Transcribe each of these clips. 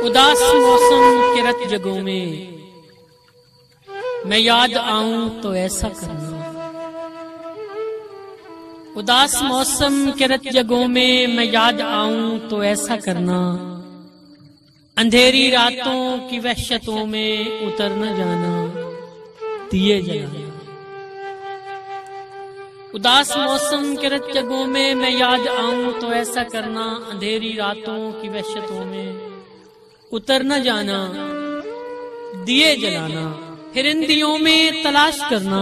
اداس موسم کے رت جگہوں میں یاد آؤں تو ایسا کرنا. اداس موسم کے رت جگہوں میں یاد آؤں تو ایسا کرنا. اندھیری راتوں کی وحشتوں میں اتر نہ جانا، دیے جلانا. اداس موسم کے رت جگہوں میں یاد آؤں تو ایسا کرنا. اندھیری راتوں کی وحشتوں میں اتر نہ جانا، دیے جلانا. پھرندیوں میں تلاش کرنا،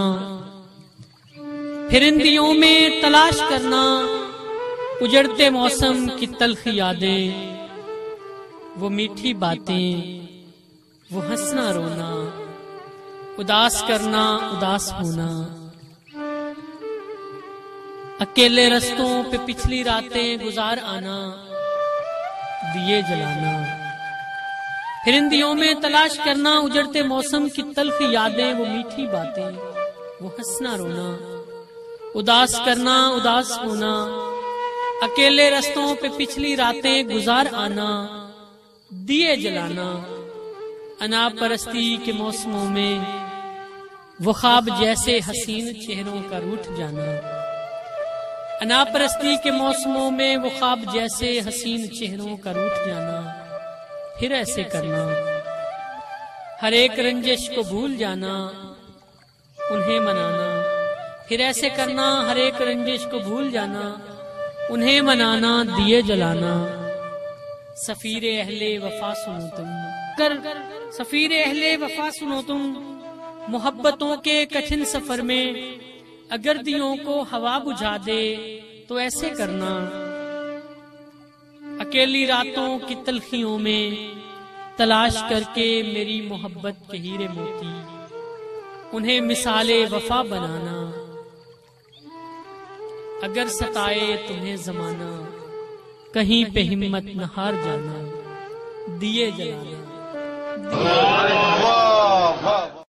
پھرندیوں میں تلاش کرنا. اجڑتے موسم کی تلخ یادیں، وہ میٹھی باتیں، وہ ہنسنا رونا. اداس کرنا، اداس ہونا. اکیلے رستوں پہ پچھلی راتیں گزار آنا، دیے جلانا. پھرندیوں میں تلاش کرنا، اجڑتے موسم کی تلخ یادیں، وہ میٹھی باتیں، وہ ہنسنا رونا. اداس کرنا، اداس ہونا. اکیلے رستوں پہ پچھلی راتیں گزار آنا، دیے جلانا. انا پرستی کے موسموں میں وہ خواب جیسے حسین چہروں کا روٹھ جانا. انا پرستی کے موسموں میں وہ خواب جیسے حسین چہروں کا روٹھ جانا. پھر ایسے کرنا، ہر ایک رنجش کو بھول جانا، انہیں منانا. پھر ایسے کرنا، ہر ایک رنجش کو بھول جانا، انہیں منانا، دیے جلانا. سفیر اہل وفا سنو تم، سفیر اہل وفا سنو تم. محبتوں کے کٹھن سفر میں اگر دیوں کو ہوا بجھا دے تو ایسے کرنا. اکیلی راتوں کی تلخیوں میں تلاش کر کے میری محبت کے ہیرے موتی، انہیں مثال وفا بنانا. اگر ستائے تمہیں زمانہ، کہیں پہ ہمت نہ ہار جانا، دیے جلانا.